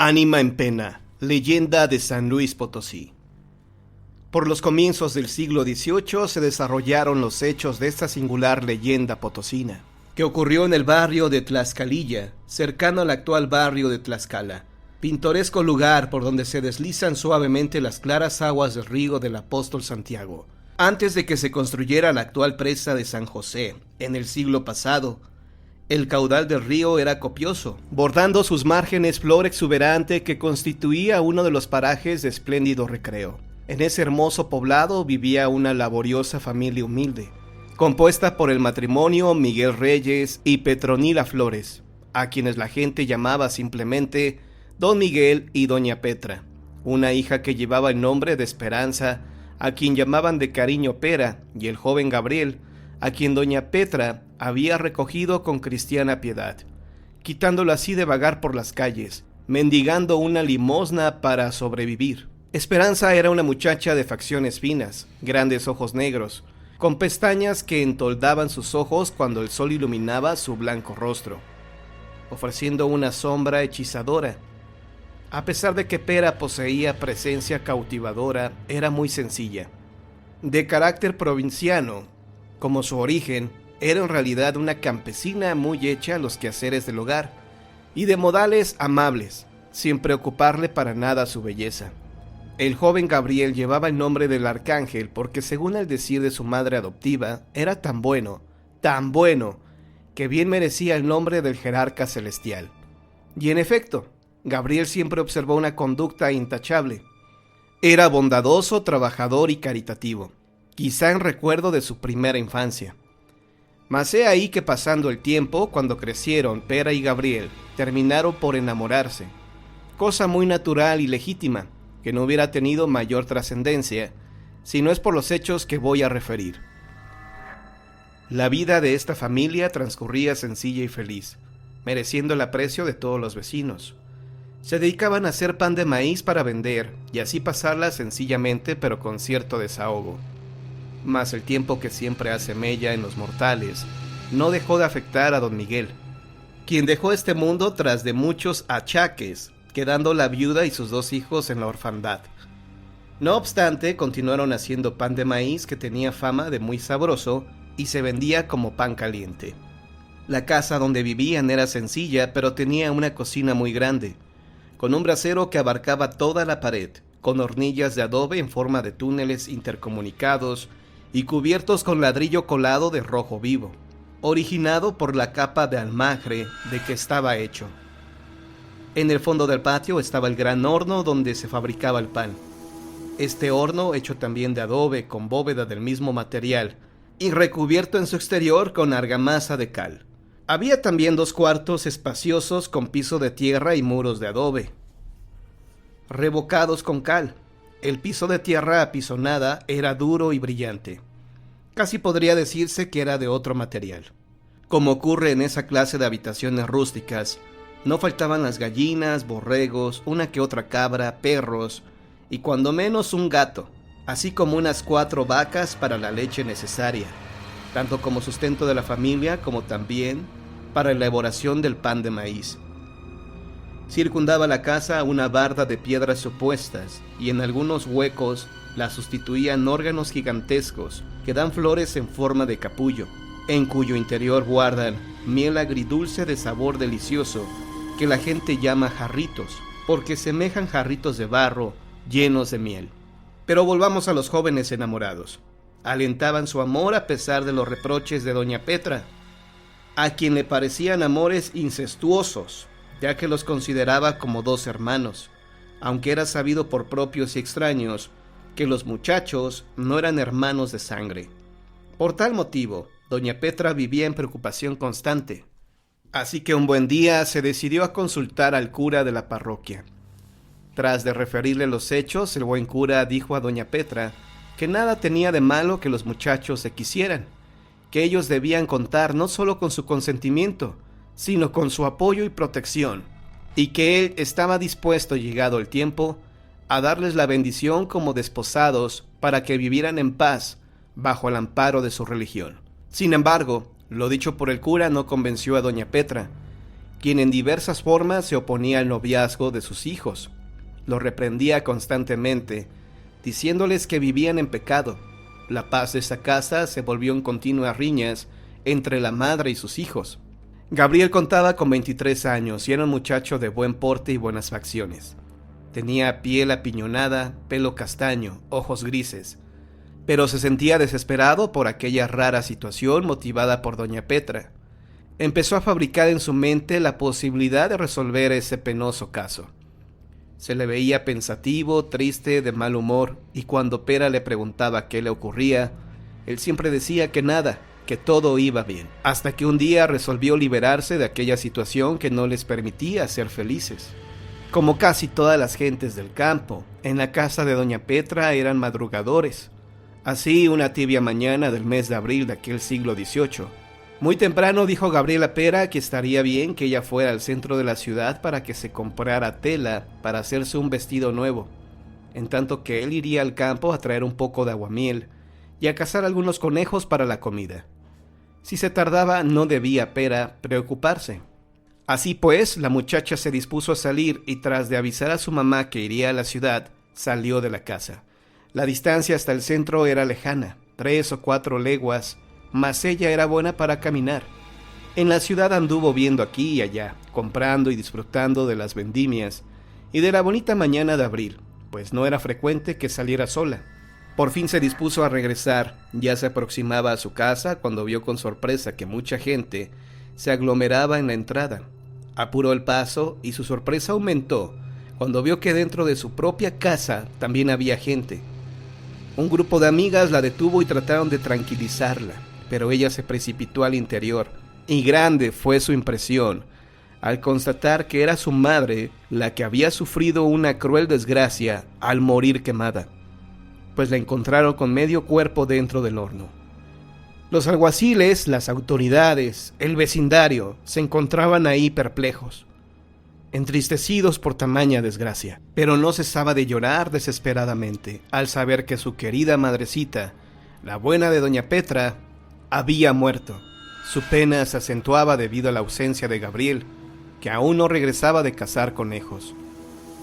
Ánima en pena, leyenda de San Luis Potosí. Por los comienzos del siglo XVIII se desarrollaron los hechos de esta singular leyenda potosina, que ocurrió en el barrio de Tlaxcalilla, cercano al actual barrio de Tlaxcala, pintoresco lugar por donde se deslizan suavemente las claras aguas del río del Apóstol Santiago. Antes de que se construyera la actual presa de San José, en el siglo pasado, el caudal del río era copioso, bordando sus márgenes flor exuberante que constituía uno de los parajes de espléndido recreo. En ese hermoso poblado vivía una laboriosa familia humilde, compuesta por el matrimonio Miguel Reyes y Petronila Flores, a quienes la gente llamaba simplemente Don Miguel y Doña Petra, una hija que llevaba el nombre de Esperanza, a quien llamaban de cariño Pera, y el joven Gabriel, a quien Doña Petra había recogido con cristiana piedad, quitándolo así de vagar por las calles, mendigando una limosna para sobrevivir. Esperanza era una muchacha de facciones finas, grandes ojos negros, con pestañas que entoldaban sus ojos cuando el sol iluminaba su blanco rostro, ofreciendo una sombra hechizadora. A pesar de que Pera poseía presencia cautivadora, era muy sencilla. De carácter provinciano, como su origen, era en realidad una campesina muy hecha a los quehaceres del hogar, y de modales amables, sin preocuparle para nada su belleza. El joven Gabriel llevaba el nombre del arcángel porque, según el decir de su madre adoptiva, era tan bueno, que bien merecía el nombre del jerarca celestial. Y en efecto, Gabriel siempre observó una conducta intachable. Era bondadoso, trabajador y caritativo, quizá en recuerdo de su primera infancia. Mas he ahí que pasando el tiempo, cuando crecieron, Pera y Gabriel terminaron por enamorarse, cosa muy natural y legítima, que no hubiera tenido mayor trascendencia, si no es por los hechos que voy a referir. La vida de esta familia transcurría sencilla y feliz, mereciendo el aprecio de todos los vecinos. Se dedicaban a hacer pan de maíz para vender, y así pasarla sencillamente pero con cierto desahogo. Mas el tiempo que siempre hace mella en los mortales no dejó de afectar a don Miguel, quien dejó este mundo tras de muchos achaques, quedando la viuda y sus 2 hijos en la orfandad. No obstante, continuaron haciendo pan de maíz que tenía fama de muy sabroso y se vendía como pan caliente. La casa donde vivían era sencilla, pero tenía una cocina muy grande, con un brasero que abarcaba toda la pared, con hornillas de adobe en forma de túneles intercomunicados y cubiertos con ladrillo colado de rojo vivo, originado por la capa de almagre de que estaba hecho. En el fondo del patio estaba el gran horno donde se fabricaba el pan. Este horno, hecho también de adobe con bóveda del mismo material y recubierto en su exterior con argamasa de cal. Había también 2 cuartos espaciosos con piso de tierra y muros de adobe, revocados con cal. El piso de tierra apisonada era duro y brillante. Casi podría decirse que era de otro material. Como ocurre en esa clase de habitaciones rústicas, no faltaban las gallinas, borregos, una que otra cabra, perros y cuando menos un gato, así como unas 4 vacas para la leche necesaria, tanto como sustento de la familia como también para la elaboración del pan de maíz. Circundaba la casa una barda de piedras opuestas y en algunos huecos la sustituían órganos gigantescos que dan flores en forma de capullo, en cuyo interior guardan miel agridulce de sabor delicioso que la gente llama jarritos, porque semejan jarritos de barro llenos de miel. Pero volvamos a los jóvenes enamorados. Alentaban su amor a pesar de los reproches de doña Petra, a quien le parecían amores incestuosos, ya que los consideraba como 2 hermanos, aunque era sabido por propios y extraños que los muchachos no eran hermanos de sangre. Por tal motivo, doña Petra vivía en preocupación constante, así que un buen día se decidió a consultar al cura de la parroquia. Tras de referirle los hechos, el buen cura dijo a doña Petra que nada tenía de malo que los muchachos se quisieran, que ellos debían contar no solo con su consentimiento, sino con su apoyo y protección, y que él estaba dispuesto, llegado el tiempo, a darles la bendición como desposados para que vivieran en paz bajo el amparo de su religión. Sin embargo, lo dicho por el cura no convenció a doña Petra, quien en diversas formas se oponía al noviazgo de sus hijos. Los reprendía constantemente, diciéndoles que vivían en pecado. La paz de esa casa se volvió en continuas riñas entre la madre y sus hijos. Gabriel contaba con 23 años y era un muchacho de buen porte y buenas facciones. Tenía piel apiñonada, pelo castaño, ojos grises, pero se sentía desesperado por aquella rara situación motivada por doña Petra. Empezó a fabricar en su mente la posibilidad de resolver ese penoso caso. Se le veía pensativo, triste, de mal humor, y cuando Pera le preguntaba qué le ocurría, él siempre decía que nada, que todo iba bien, hasta que un día resolvió liberarse de aquella situación que no les permitía ser felices. Como casi todas las gentes del campo, en la casa de doña Petra eran madrugadores. Así, una tibia mañana del mes de abril de aquel siglo XVIII, muy temprano dijo Gabriel a Pera que estaría bien que ella fuera al centro de la ciudad para que se comprara tela para hacerse un vestido nuevo, en tanto que él iría al campo a traer un poco de aguamiel y a cazar algunos conejos para la comida. Si se tardaba, no debía Pera preocuparse. Así pues, la muchacha se dispuso a salir y tras de avisar a su mamá que iría a la ciudad, salió de la casa. La distancia hasta el centro era lejana, 3 o 4 leguas, mas ella era buena para caminar. En la ciudad anduvo viendo aquí y allá, comprando y disfrutando de las vendimias y de la bonita mañana de abril, pues no era frecuente que saliera sola. Por fin se dispuso a regresar, ya se aproximaba a su casa cuando vio con sorpresa que mucha gente se aglomeraba en la entrada. Apuró el paso y su sorpresa aumentó cuando vio que dentro de su propia casa también había gente. Un grupo de amigas la detuvo y trataron de tranquilizarla, pero ella se precipitó al interior, y grande fue su impresión al constatar que era su madre la que había sufrido una cruel desgracia al morir quemada, pues la encontraron con medio cuerpo dentro del horno. Los alguaciles, las autoridades, el vecindario se encontraban ahí perplejos, entristecidos por tamaña desgracia, pero no cesaba de llorar desesperadamente al saber que su querida madrecita, la buena de doña Petra, había muerto. Su pena se acentuaba debido a la ausencia de Gabriel, que aún no regresaba de cazar conejos.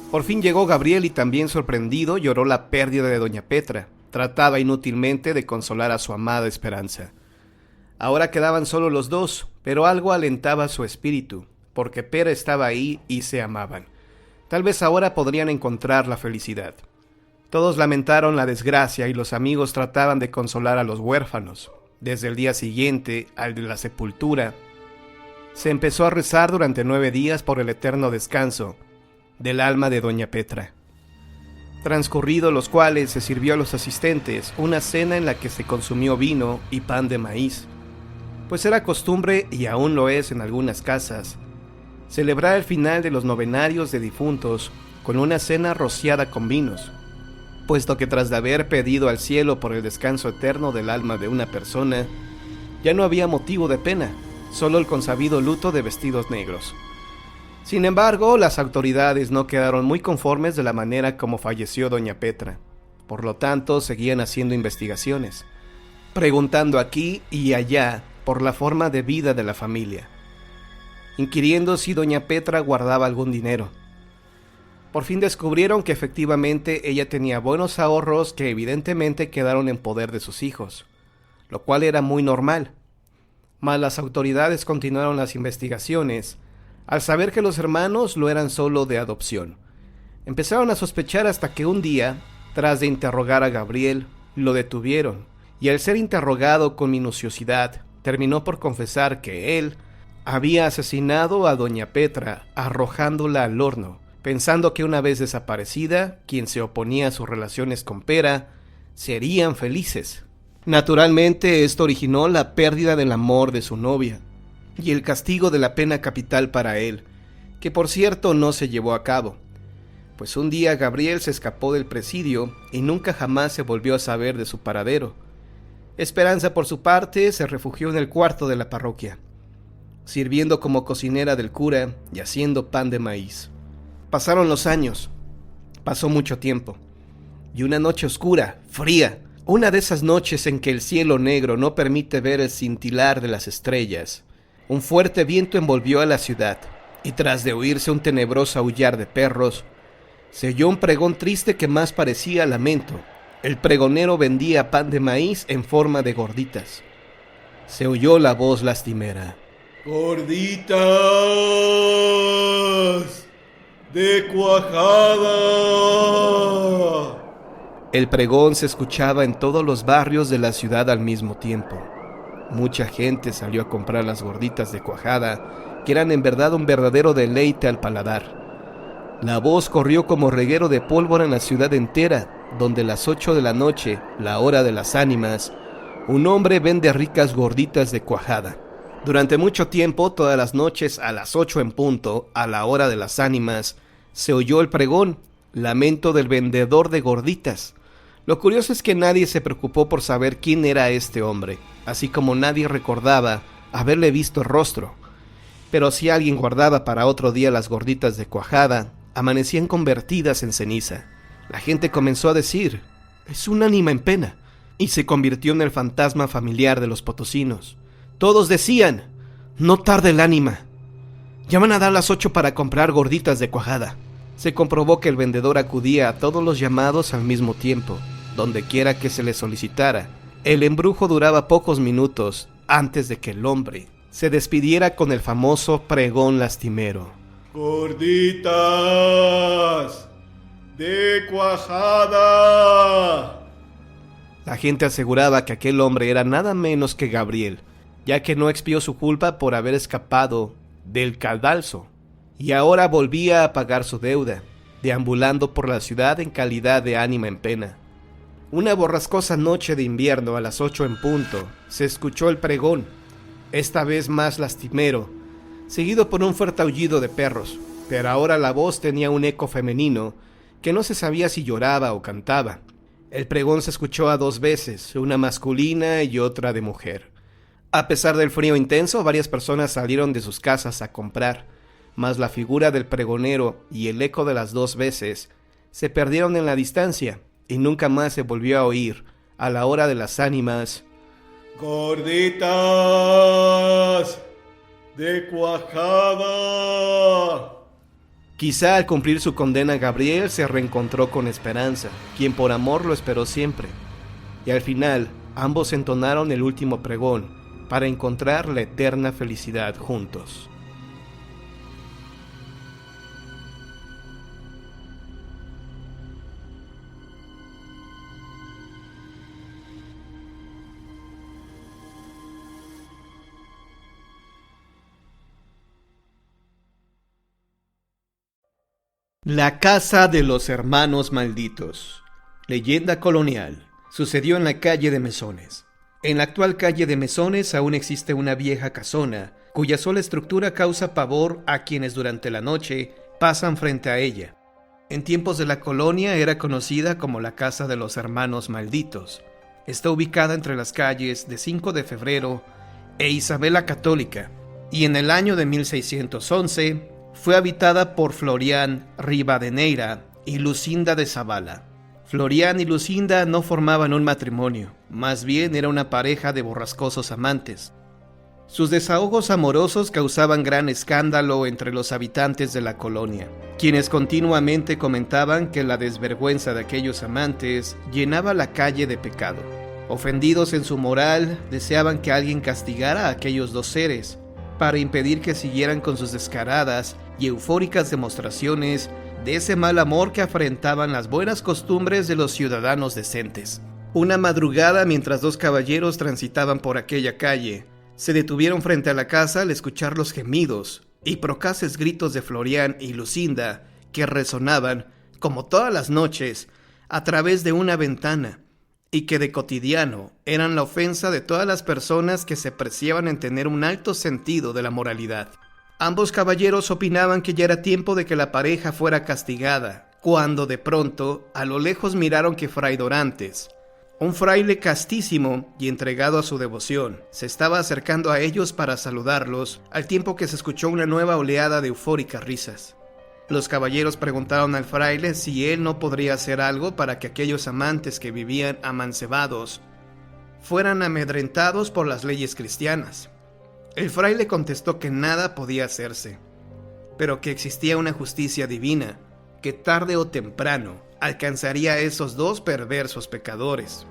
Por fin llegó Gabriel y también sorprendido lloró la pérdida de doña Petra. Trataba inútilmente de consolar a su amada Esperanza. Ahora quedaban solo los dos, pero algo alentaba su espíritu, porque Pera estaba ahí y se amaban. Tal vez ahora podrían encontrar la felicidad. Todos lamentaron la desgracia y los amigos trataban de consolar a los huérfanos. Desde el día siguiente, al de la sepultura, se empezó a rezar durante 9 días por el eterno descanso del alma de doña Petra. Transcurridos los cuales se sirvió a los asistentes una cena en la que se consumió vino y pan de maíz, pues era costumbre, y aún lo es en algunas casas, celebrar el final de los novenarios de difuntos con una cena rociada con vinos, puesto que tras de haber pedido al cielo por el descanso eterno del alma de una persona, ya no había motivo de pena, solo el consabido luto de vestidos negros. Sin embargo, las autoridades no quedaron muy conformes de la manera como falleció doña Petra. Por lo tanto, seguían haciendo investigaciones, preguntando aquí y allá por la forma de vida de la familia, inquiriendo si doña Petra guardaba algún dinero. Por fin descubrieron que efectivamente ella tenía buenos ahorros que evidentemente quedaron en poder de sus hijos, lo cual era muy normal. Mas las autoridades continuaron las investigaciones al saber que los hermanos lo eran solo de adopción. Empezaron a sospechar hasta que un día, tras de interrogar a Gabriel, lo detuvieron, y al ser interrogado con minuciosidad, terminó por confesar que él había asesinado a doña Petra arrojándola al horno, pensando que una vez desaparecida, quien se oponía a sus relaciones con Pera serían felices. Naturalmente, esto originó la pérdida del amor de su novia y el castigo de la pena capital para él, que por cierto no se llevó a cabo, pues un día Gabriel se escapó del presidio y nunca jamás se volvió a saber de su paradero. Esperanza, por su parte, se refugió en el cuarto de la parroquia, sirviendo como cocinera del cura y haciendo pan de maíz. Pasaron los años, pasó mucho tiempo, y una noche oscura, fría, una de esas noches en que el cielo negro no permite ver el cintilar de las estrellas, un fuerte viento envolvió a la ciudad, y tras de oírse un tenebroso aullar de perros, se oyó un pregón triste que más parecía lamento. El pregonero vendía pan de maíz en forma de gorditas. Se oyó la voz lastimera. ¡Gorditas de cuajada! El pregón se escuchaba en todos los barrios de la ciudad al mismo tiempo. Mucha gente salió a comprar las gorditas de cuajada, que eran en verdad un verdadero deleite al paladar. La voz corrió como reguero de pólvora en la ciudad entera, donde a las 8 de la noche, la hora de las ánimas, un hombre vende ricas gorditas de cuajada. Durante mucho tiempo, todas las noches, a las 8 en punto, a la hora de las ánimas, se oyó el pregón, lamento del vendedor de gorditas. Lo curioso es que nadie se preocupó por saber quién era este hombre, así como nadie recordaba haberle visto el rostro. Pero si alguien guardaba para otro día las gorditas de cuajada, amanecían convertidas en ceniza. La gente comenzó a decir, es un ánima en pena, y se convirtió en el fantasma familiar de los potosinos. Todos decían, no tarde el ánima. Ya van a dar las 8 para comprar gorditas de cuajada. Se comprobó que el vendedor acudía a todos los llamados al mismo tiempo, donde quiera que se le solicitara. El embrujo duraba pocos minutos antes de que el hombre se despidiera con el famoso pregón lastimero. ¡Gorditas de cuajada! La gente aseguraba que aquel hombre era nada menos que Gabriel, ya que no expió su culpa por haber escapado del cadalso, y ahora volvía a pagar su deuda, deambulando por la ciudad en calidad de ánima en pena. Una borrascosa noche de invierno a las 8 en punto, se escuchó el pregón, esta vez más lastimero, seguido por un fuerte aullido de perros, pero ahora la voz tenía un eco femenino que no se sabía si lloraba o cantaba. El pregón se escuchó a 2 veces, una masculina y otra de mujer. A pesar del frío intenso, varias personas salieron de sus casas a comprar, mas la figura del pregonero y el eco de las 2 veces se perdieron en la distancia y nunca más se volvió a oír, a la hora de las ánimas, ¡Gorditas de cuajada! Quizá al cumplir su condena Gabriel se reencontró con Esperanza, quien por amor lo esperó siempre. Y al final, ambos entonaron el último pregón para encontrar la eterna felicidad juntos. La casa de los hermanos malditos. Leyenda colonial. Sucedió en la calle de Mesones. En la actual calle de Mesones aún existe una vieja casona, cuya sola estructura causa pavor a quienes durante la noche pasan frente a ella. En tiempos de la colonia era conocida como la casa de los hermanos malditos. Está ubicada entre las calles de 5 de febrero e Isabel la Católica, y en el año de 1611 fue habitada por Florián Rivadeneira y Lucinda de Zavala. Florián y Lucinda no formaban un matrimonio, más bien era una pareja de borrascosos amantes. Sus desahogos amorosos causaban gran escándalo entre los habitantes de la colonia, quienes continuamente comentaban que la desvergüenza de aquellos amantes llenaba la calle de pecado. Ofendidos en su moral, deseaban que alguien castigara a aquellos 2 seres, para impedir que siguieran con sus descaradas y eufóricas demostraciones de ese mal amor que afrentaban las buenas costumbres de los ciudadanos decentes. Una madrugada, mientras 2 caballeros transitaban por aquella calle, se detuvieron frente a la casa al escuchar los gemidos y procaces gritos de Florián y Lucinda que resonaban, como todas las noches, a través de una ventana, y que de cotidiano eran la ofensa de todas las personas que se preciaban en tener un alto sentido de la moralidad. Ambos caballeros opinaban que ya era tiempo de que la pareja fuera castigada, cuando de pronto a lo lejos miraron que Fray Dorantes, un fraile castísimo y entregado a su devoción, se estaba acercando a ellos para saludarlos, al tiempo que se escuchó una nueva oleada de eufóricas risas. Los caballeros preguntaron al fraile si él no podría hacer algo para que aquellos amantes que vivían amancebados fueran amedrentados por las leyes cristianas. El fraile contestó que nada podía hacerse. pero que existía una justicia divina, que tarde o temprano alcanzaría a esos dos perversos pecadores.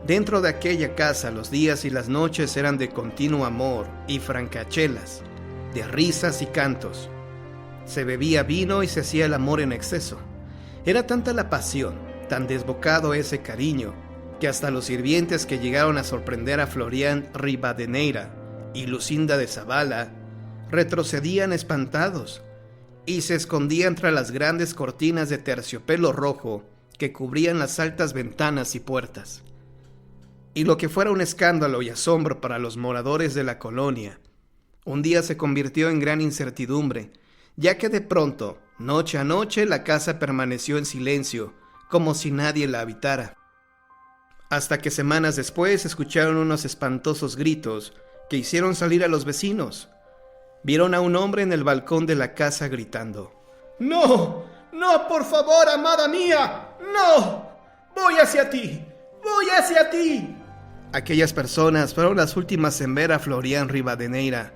Dentro de aquella casa los días y las noches eran de continuo amor y francachelas, de risas y cantos. Se bebía vino y se hacía el amor en exceso. Era tanta la pasión, tan desbocado ese cariño, que hasta los sirvientes que llegaron a sorprender a Florián Ribadeneyra y Lucinda de Zavala retrocedían espantados y se escondían tras las grandes cortinas de terciopelo rojo que cubrían las altas ventanas y puertas. Y lo que fuera un escándalo y asombro para los moradores de la colonia, un día se convirtió en gran incertidumbre, ya que de pronto, noche a noche, la casa permaneció en silencio, como si nadie la habitara. Hasta que semanas después escucharon unos espantosos gritos que hicieron salir a los vecinos. Vieron a un hombre en el balcón de la casa gritando: ¡No! ¡No, por favor, amada mía! ¡No! ¡Voy hacia ti! ¡Voy hacia ti! Aquellas personas fueron las últimas en ver a Florián Ribadeneyra.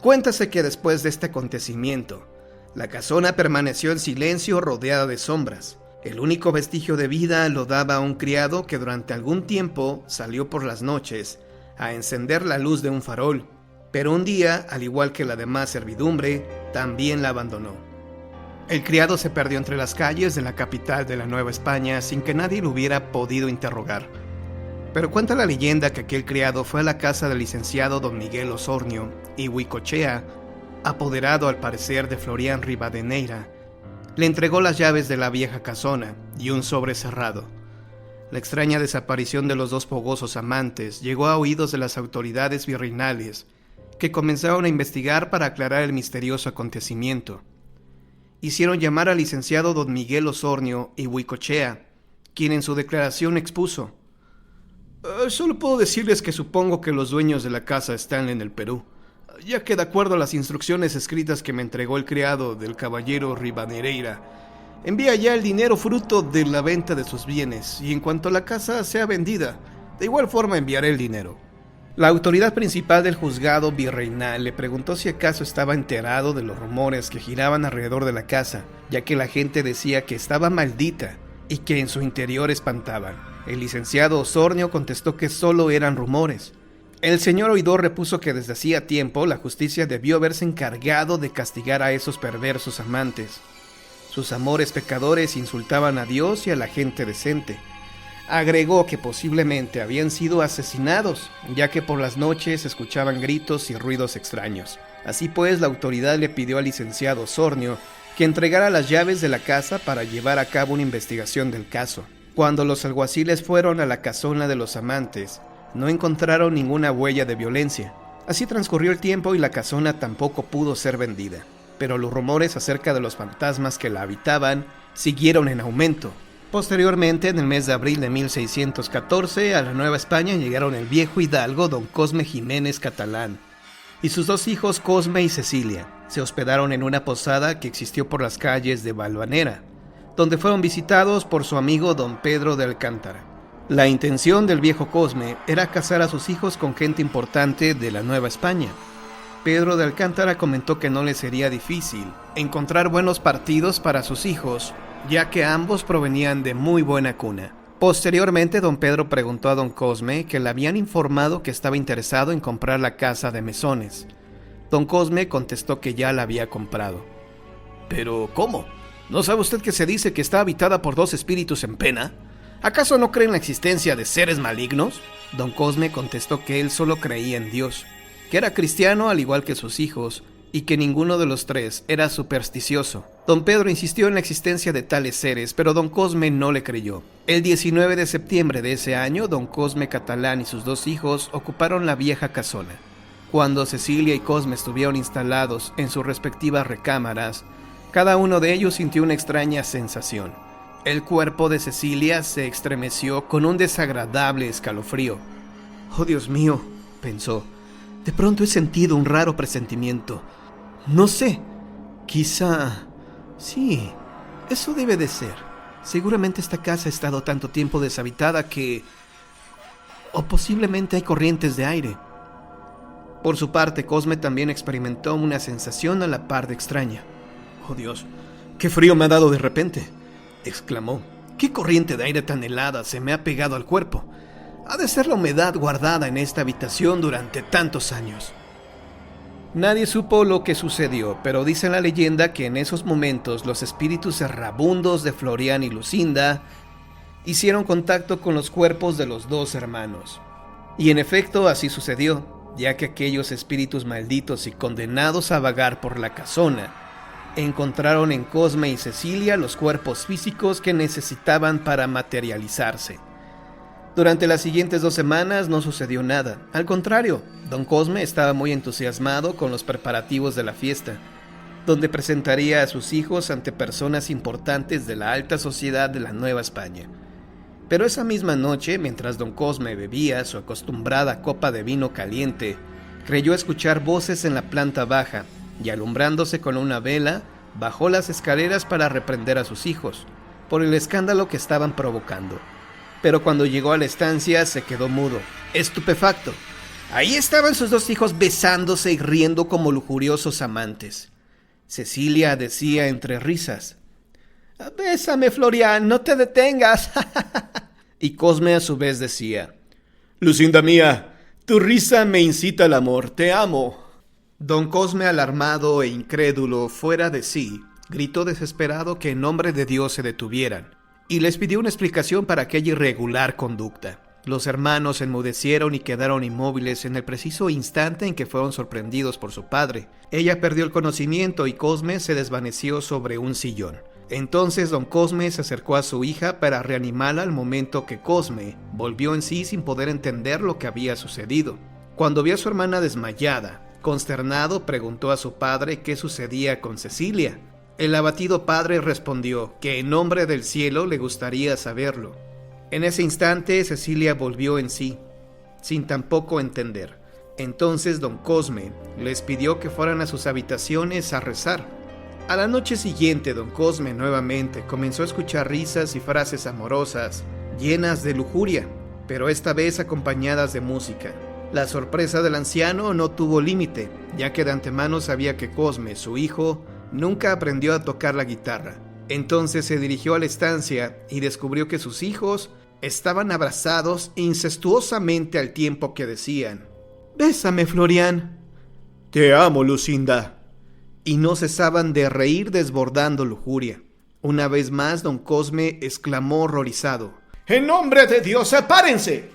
Cuéntase que después de este acontecimiento, la casona permaneció en silencio rodeada de sombras. El único vestigio de vida lo daba un criado que durante algún tiempo salió por las noches a encender la luz de un farol, pero un día, al igual que la demás servidumbre, también la abandonó. El criado se perdió entre las calles de la capital de la Nueva España sin que nadie lo hubiera podido interrogar. Pero cuenta la leyenda que aquel criado fue a la casa del licenciado don Miguel Osornio y Huicochea, apoderado al parecer de Florián Ribadeneyra. Le entregó las llaves de la vieja casona y un sobre cerrado. La extraña desaparición de los dos fogosos amantes llegó a oídos de las autoridades virreinales, que comenzaron a investigar para aclarar el misterioso acontecimiento. Hicieron llamar al licenciado don Miguel Osornio y Huicochea, quien en su declaración expuso: Solo puedo decirles que supongo que los dueños de la casa están en el Perú, ya que de acuerdo a las instrucciones escritas que me entregó el criado del caballero Ribadeneyra, envía ya el dinero fruto de la venta de sus bienes, y en cuanto la casa sea vendida, de igual forma enviaré el dinero. La autoridad principal del juzgado virreinal le preguntó si acaso estaba enterado de los rumores que giraban alrededor de la casa, ya que la gente decía que estaba maldita y que en su interior espantaban. El licenciado Osornio contestó que solo eran rumores. El señor oidor repuso que desde hacía tiempo la justicia debió haberse encargado de castigar a esos perversos amantes. Sus amores pecadores insultaban a Dios y a la gente decente. Agregó que posiblemente habían sido asesinados, ya que por las noches se escuchaban gritos y ruidos extraños. Así pues, la autoridad le pidió al licenciado Osornio que entregara las llaves de la casa para llevar a cabo una investigación del caso. Cuando los alguaciles fueron a la casona de los amantes, no encontraron ninguna huella de violencia. Así transcurrió el tiempo y la casona tampoco pudo ser vendida. Pero los rumores acerca de los fantasmas que la habitaban siguieron en aumento. Posteriormente, en el mes de abril de 1614, a la Nueva España llegaron el viejo hidalgo don Cosme Jiménez Catalán y sus dos hijos Cosme y Cecilia. Se hospedaron en una posada que existió por las calles de Valvanera, donde fueron visitados por su amigo don Pedro de Alcántara. La intención del viejo Cosme era casar a sus hijos con gente importante de la Nueva España. Pedro de Alcántara comentó que no le sería difícil encontrar buenos partidos para sus hijos, ya que ambos provenían de muy buena cuna. Posteriormente, don Pedro preguntó a don Cosme que le habían informado que estaba interesado en comprar la casa de Mesones. Don Cosme contestó que ya la había comprado. ¿Pero cómo? ¿No sabe usted que se dice que está habitada por dos espíritus en pena? ¿Acaso no cree en la existencia de seres malignos? Don Cosme contestó que él solo creía en Dios, que era cristiano al igual que sus hijos, y que ninguno de los tres era supersticioso. Don Pedro insistió en la existencia de tales seres, pero don Cosme no le creyó. El 19 de septiembre de ese año, don Cosme Catalán y sus dos hijos ocuparon la vieja casona. Cuando Cecilia y Cosme estuvieron instalados en sus respectivas recámaras, cada uno de ellos sintió una extraña sensación. El cuerpo de Cecilia se estremeció con un desagradable escalofrío. «Oh, Dios mío», pensó, «de pronto he sentido un raro presentimiento. No sé, quizá... sí, eso debe de ser. Seguramente esta casa ha estado tanto tiempo deshabitada que... o posiblemente hay corrientes de aire». Por su parte, Cosme también experimentó una sensación a la par de extraña. «Oh Dios, qué frío me ha dado de repente», exclamó. «Qué corriente de aire tan helada se me ha pegado al cuerpo. Ha de ser la humedad guardada en esta habitación durante tantos años». Nadie supo lo que sucedió, pero dice la leyenda que en esos momentos los espíritus errabundos de Florian y Lucinda hicieron contacto con los cuerpos de los dos hermanos. Y en efecto así sucedió, ya que aquellos espíritus malditos y condenados a vagar por la casona encontraron en Cosme y Cecilia los cuerpos físicos que necesitaban para materializarse. Durante las siguientes 2 semanas no sucedió nada. Al contrario, don Cosme estaba muy entusiasmado con los preparativos de la fiesta, donde presentaría a sus hijos ante personas importantes de la alta sociedad de la Nueva España. Pero esa misma noche, mientras don Cosme bebía su acostumbrada copa de vino caliente, creyó escuchar voces en la planta baja y, alumbrándose con una vela, bajó las escaleras para reprender a sus hijos por el escándalo que estaban provocando. Pero cuando llegó a la estancia se quedó mudo, estupefacto. Ahí estaban sus 2 hijos besándose y riendo como lujuriosos amantes. Cecilia decía entre risas: «Bésame, Florian, no te detengas». Y Cosme a su vez decía: «Lucinda mía, tu risa me incita al amor, te amo». Don Cosme, alarmado e incrédulo, fuera de sí, gritó desesperado que en nombre de Dios se detuvieran, y les pidió una explicación para aquella irregular conducta. Los hermanos enmudecieron y quedaron inmóviles en el preciso instante en que fueron sorprendidos por su padre. Ella perdió el conocimiento y Cosme se desvaneció sobre un sillón. Entonces don Cosme se acercó a su hija para reanimarla al momento que Cosme volvió en sí sin poder entender lo que había sucedido. Cuando vio a su hermana desmayada, consternado preguntó a su padre qué sucedía con Cecilia. El abatido padre respondió que en nombre del cielo le gustaría saberlo. En ese instante Cecilia volvió en sí, sin tampoco entender. Entonces don Cosme les pidió que fueran a sus habitaciones a rezar. A la noche siguiente don Cosme nuevamente comenzó a escuchar risas y frases amorosas, llenas de lujuria, pero esta vez acompañadas de música. La sorpresa del anciano no tuvo límite, ya que de antemano sabía que Cosme, su hijo, nunca aprendió a tocar la guitarra. Entonces se dirigió a la estancia y descubrió que sus hijos estaban abrazados incestuosamente al tiempo que decían: «Bésame, Florian». «Te amo, Lucinda». Y no cesaban de reír desbordando lujuria. Una vez más don Cosme exclamó horrorizado: «¡En nombre de Dios, sepárense!».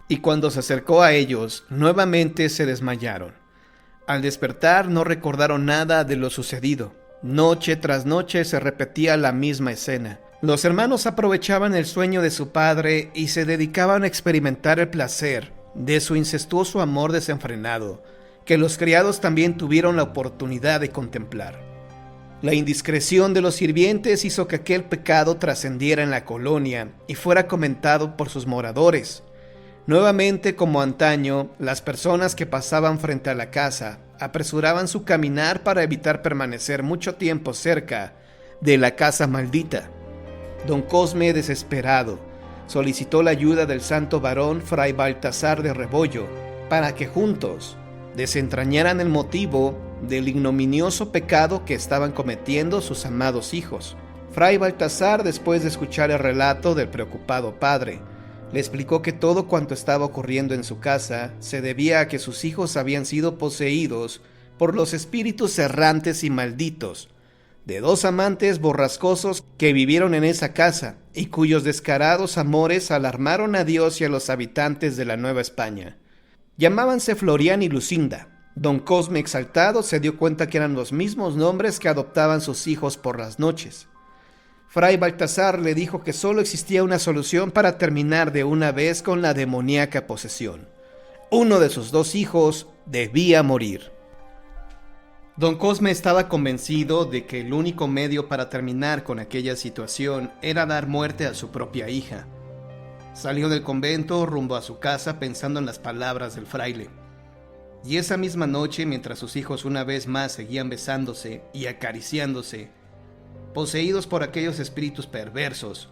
Y cuando se acercó a ellos, nuevamente se desmayaron. Al despertar no recordaron nada de lo sucedido. Noche tras noche se repetía la misma escena. Los hermanos aprovechaban el sueño de su padre y se dedicaban a experimentar el placer de su incestuoso amor desenfrenado, que los criados también tuvieron la oportunidad de contemplar. La indiscreción de los sirvientes hizo que aquel pecado trascendiera en la colonia y fuera comentado por sus moradores. Nuevamente, como antaño, las personas que pasaban frente a la casa apresuraban su caminar para evitar permanecer mucho tiempo cerca de la casa maldita. Don Cosme, desesperado, solicitó la ayuda del santo varón Fray Baltasar de Rebollo para que juntos desentrañaran el motivo del ignominioso pecado que estaban cometiendo sus amados hijos. Fray Baltasar, después de escuchar el relato del preocupado padre, le explicó que todo cuanto estaba ocurriendo en su casa se debía a que sus hijos habían sido poseídos por los espíritus errantes y malditos de 2 amantes borrascosos que vivieron en esa casa y cuyos descarados amores alarmaron a Dios y a los habitantes de la Nueva España. Llamábanse Florian y Lucinda. Don Cosme, exaltado, se dio cuenta que eran los mismos nombres que adoptaban sus hijos por las noches. Fray Baltasar le dijo que solo existía una solución para terminar de una vez con la demoníaca posesión. Uno de sus 2 hijos debía morir. Don Cosme estaba convencido de que el único medio para terminar con aquella situación era dar muerte a su propia hija. Salió del convento rumbo a su casa pensando en las palabras del fraile. Y esa misma noche, mientras sus hijos una vez más seguían besándose y acariciándose, poseídos por aquellos espíritus perversos,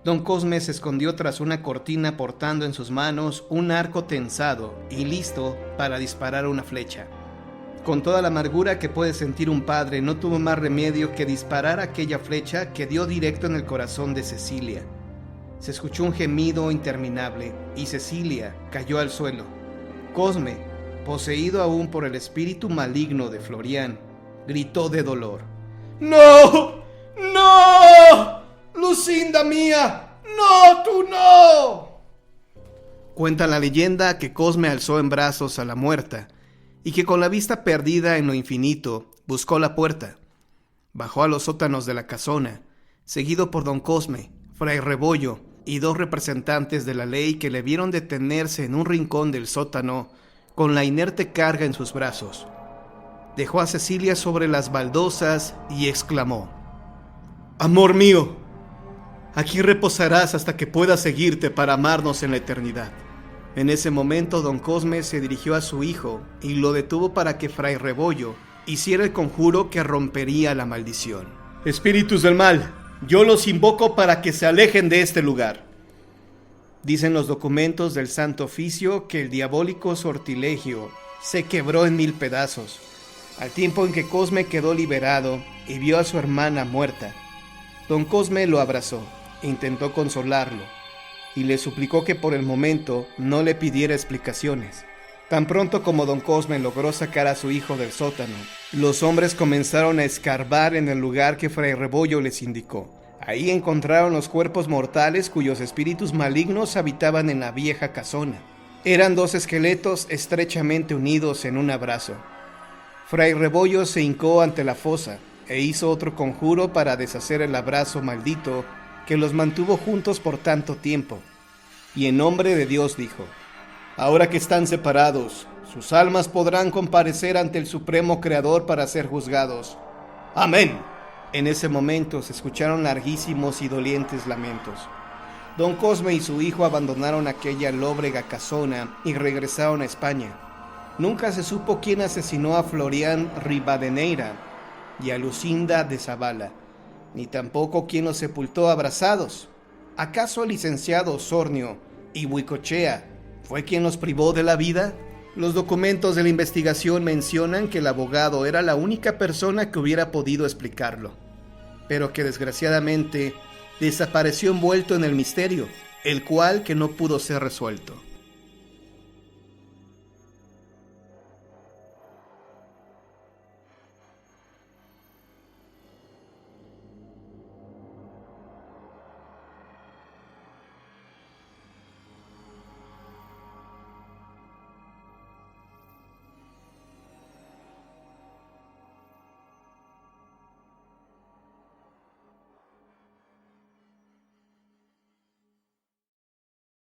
don Cosme se escondió tras una cortina portando en sus manos un arco tensado y listo para disparar una flecha. Con toda la amargura que puede sentir un padre, no tuvo más remedio que disparar aquella flecha que dio directo en el corazón de Cecilia. Se escuchó un gemido interminable y Cecilia cayó al suelo. Cosme, poseído aún por el espíritu maligno de Florian, gritó de dolor. ¡No! ¡No! ¡Lucinda mía! ¡No, tú no! Cuenta la leyenda que Cosme alzó en brazos a la muerta y que con la vista perdida en lo infinito buscó la puerta. Bajó a los sótanos de la casona, seguido por don Cosme, fray Rebollo y 2 representantes de la ley que le vieron detenerse en un rincón del sótano con la inerte carga en sus brazos. Dejó a Cecilia sobre las baldosas y exclamó: «Amor mío, aquí reposarás hasta que pueda seguirte para amarnos en la eternidad». En ese momento don Cosme se dirigió a su hijo y lo detuvo para que fray Rebollo hiciera el conjuro que rompería la maldición. «Espíritus del mal, yo los invoco para que se alejen de este lugar». Dicen los documentos del Santo Oficio que el diabólico sortilegio se quebró en 1000 pedazos, al tiempo en que Cosme quedó liberado y vio a su hermana muerta. Don Cosme lo abrazó, intentó consolarlo y le suplicó que por el momento no le pidiera explicaciones. Tan pronto como don Cosme logró sacar a su hijo del sótano, los hombres comenzaron a escarbar en el lugar que fray Rebollo les indicó. Ahí encontraron los cuerpos mortales cuyos espíritus malignos habitaban en la vieja casona. Eran 2 esqueletos estrechamente unidos en un abrazo. Fray Rebollo se hincó ante la fosa e hizo otro conjuro para deshacer el abrazo maldito que los mantuvo juntos por tanto tiempo. Y en nombre de Dios dijo: «Ahora que están separados, sus almas podrán comparecer ante el Supremo Creador para ser juzgados. Amén». En ese momento se escucharon larguísimos y dolientes lamentos. Don Cosme y su hijo abandonaron aquella lóbrega casona y regresaron a España. Nunca se supo quién asesinó a Florian Ribadeneira y a Lucinda de Zavala, ni tampoco quién los sepultó abrazados. ¿Acaso el licenciado Osornio y Huicochea fue quien los privó de la vida? Los documentos de la investigación mencionan que el abogado era la única persona que hubiera podido explicarlo, pero que desgraciadamente desapareció envuelto en el misterio, el cual que no pudo ser resuelto.